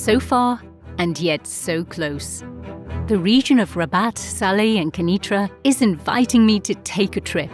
So far, and yet so close. The region of Rabat, Salé and Kénitra is inviting me to take a trip.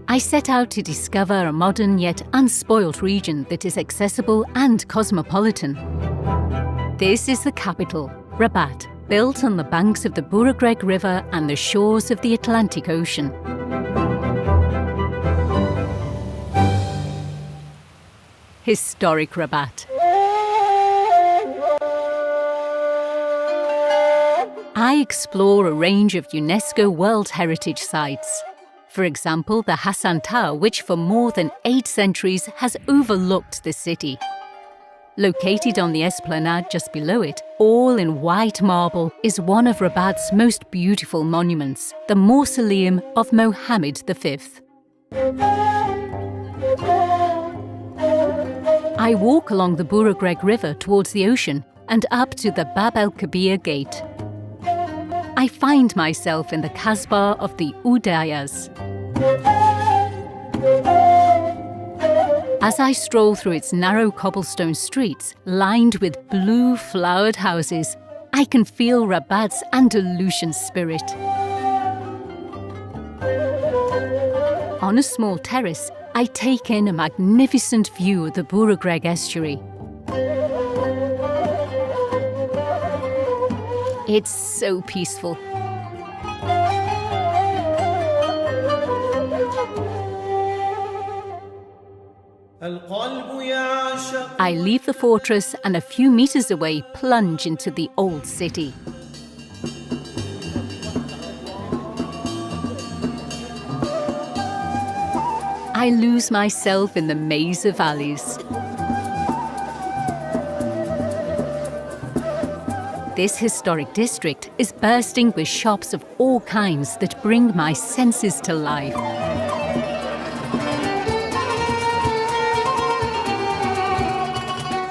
I set out to discover a modern yet unspoilt region that is accessible and cosmopolitan. This is the capital, Rabat, built on the banks of the Bouragreg River and the shores of the Atlantic Ocean. Historic Rabat. I explore a range of UNESCO World Heritage Sites. For example, the Hassan Tower, which for more than 8 centuries has overlooked the city. Located on the esplanade just below it, all in white marble, is one of Rabat's most beautiful monuments, the Mausoleum of Mohammed V. I walk along the Bouragreg River towards the ocean and up to the Bab el-Kabir Gate. I find myself in the Kasbah of the Udayas. As I stroll through its narrow cobblestone streets, lined with blue flowered houses, I can feel Rabat's Andalusian spirit. On a small terrace, I take in a magnificent view of the Bouragreg estuary. It's so peaceful. I leave the fortress and a few meters away plunge into the old city. I lose myself in the maze of alleys. This historic district is bursting with shops of all kinds that bring my senses to life.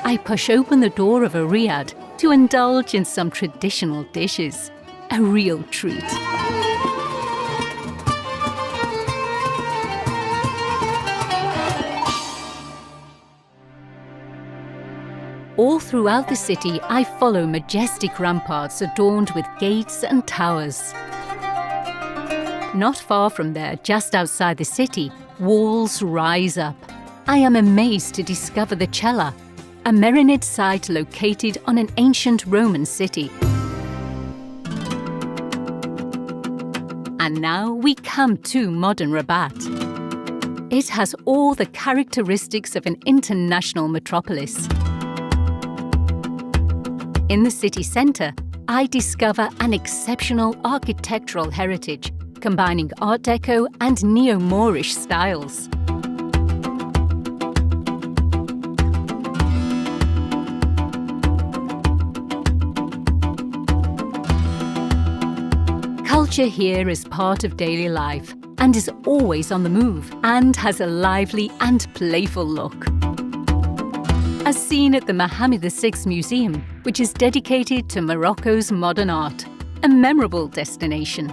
I push open the door of a riad to indulge in some traditional dishes. A real treat. All throughout the city, I follow majestic ramparts adorned with gates and towers. Not far from there, just outside the city, walls rise up. I am amazed to discover the Cella, a Marinid site located on an ancient Roman city. And now we come to modern Rabat. It has all the characteristics of an international metropolis. In the city centre, I discover an exceptional architectural heritage, combining Art Deco and Neo-Moorish styles. Culture here is part of daily life and is always on the move and has a lively and playful look. As seen at the Mohammed VI Museum, which is dedicated to Morocco's modern art, a memorable destination.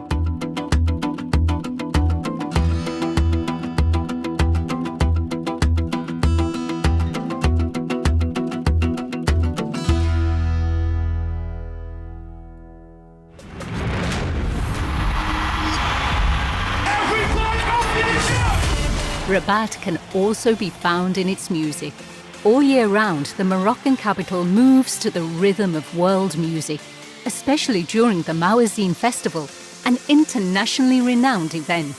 Rabat can also be found in its music. All year round, the Moroccan capital moves to the rhythm of world music, especially during the Mawazine Festival, an internationally renowned event.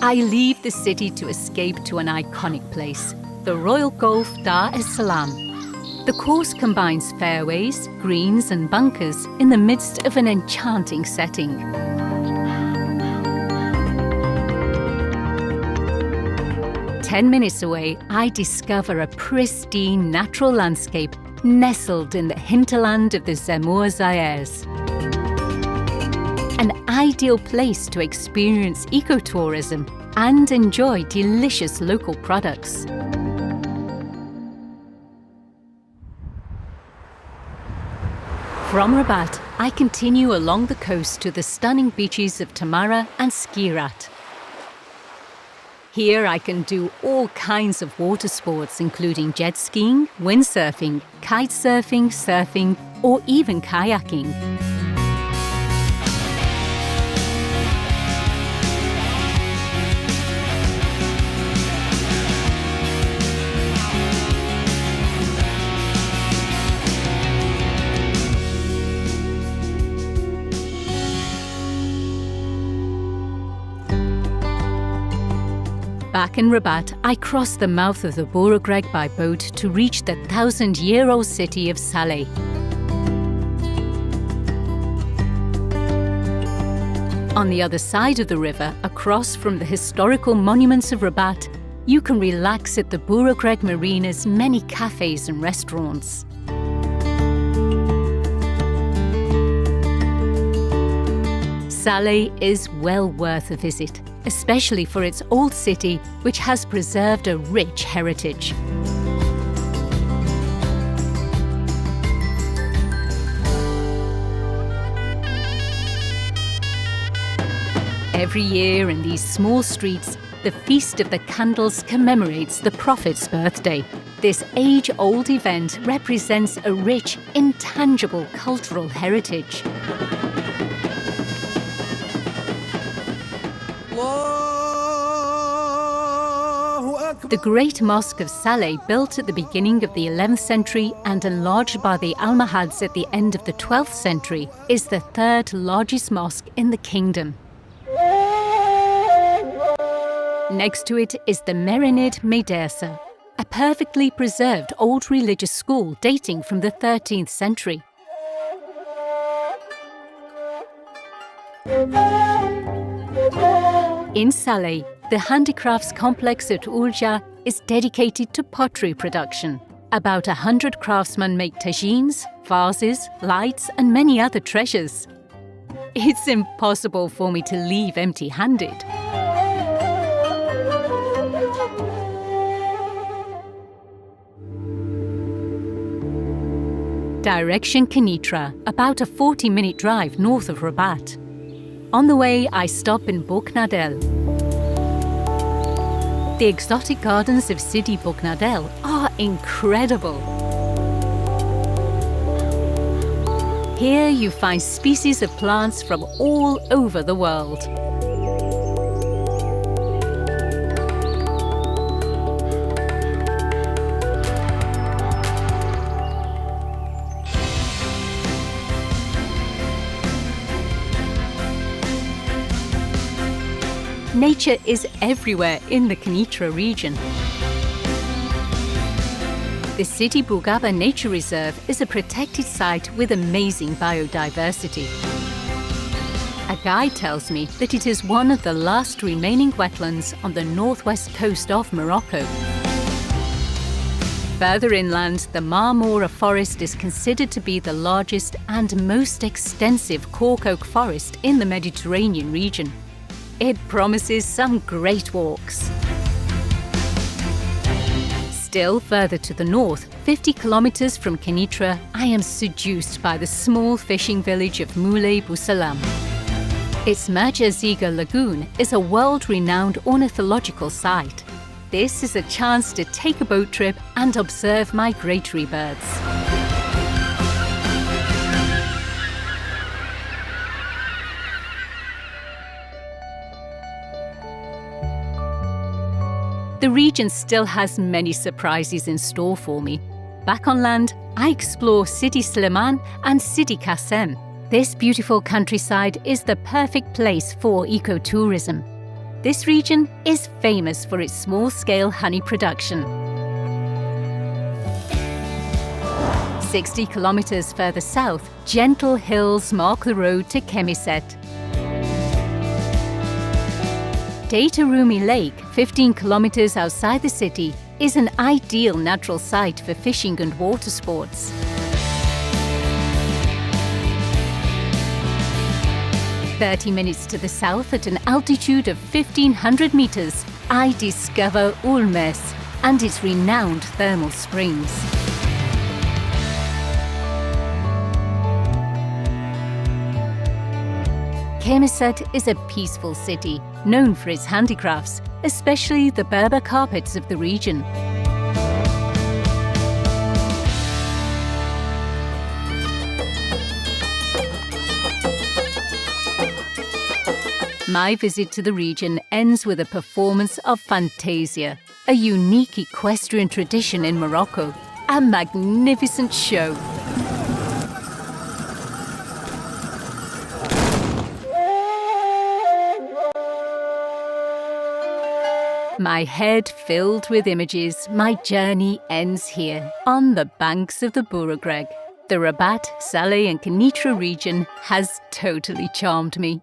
I leave the city to escape to an iconic place, the Royal Golf Dar es Salaam. The course combines fairways, greens and bunkers in the midst of an enchanting setting. Ten minutes away, I discover a pristine natural landscape nestled in the hinterland of the Zemmour Zaires. An ideal place to experience ecotourism and enjoy delicious local products. From Rabat, I continue along the coast to the stunning beaches of Tamara and Skirat. Here I can do all kinds of water sports, including jet skiing, windsurfing, kite surfing, surfing, or even kayaking. Back in Rabat, I crossed the mouth of the Bouregreg by boat to reach the 1,000-year-old city of Salé. On the other side of the river, across from the historical monuments of Rabat, you can relax at the Bouregreg Marina's many cafes and restaurants. Salé is well worth a visit, especially for its old city, which has preserved a rich heritage. Every year in these small streets, the Feast of the Candles commemorates the Prophet's birthday. This age-old event represents a rich, intangible cultural heritage. The Great Mosque of Salé, built at the beginning of the 11th century and enlarged by the Almohads at the end of the 12th century, is the third largest mosque in the kingdom. Next to it is the Merenid Madrasa, a perfectly preserved old religious school dating from the 13th century. In Salé, the handicrafts complex at Oulja is dedicated to pottery production. About 100 craftsmen make tagines, vases, lights, and many other treasures. It's impossible for me to leave empty-handed. Direction Kénitra, about a 40-minute drive north of Rabat. On the way, I stop in Bouknadel. The exotic gardens of Sidi Bouknadel are incredible. Here you find species of plants from all over the world. Nature is everywhere in the Kénitra region. The Sidi Bougaba Nature Reserve is a protected site with amazing biodiversity. A guide tells me that it is one of the last remaining wetlands on the northwest coast of Morocco. Further inland, the Marmora forest is considered to be the largest and most extensive cork oak forest in the Mediterranean region. It promises some great walks. Still further to the north, 50 kilometers from Kénitra, I am seduced by the small fishing village of Moulay Boussalam. Its Majaziga Lagoon is a world-renowned ornithological site. This is a chance to take a boat trip and observe migratory birds. The region still has many surprises in store for me. Back on land, I explore Sidi Slimane and Sidi Kassem. This beautiful countryside is the perfect place for ecotourism. This region is famous for its small-scale honey production. 60 kilometers further south, gentle hills mark the road to Kémisset. Data-Rumi Lake, 15 kilometers outside the city, is an ideal natural site for fishing and water sports. "30 minutes to the south, at an altitude of 1,500 meters, I discover Ulmes and its renowned thermal springs. Kémisset is a peaceful city, known for its handicrafts, especially the Berber carpets of the region. My visit to the region ends with a performance of Fantasia, a unique equestrian tradition in Morocco. A magnificent show. My head filled with images, my journey ends here, on the banks of the Bouregreg. The Rabat, Salé and Kénitra region has totally charmed me.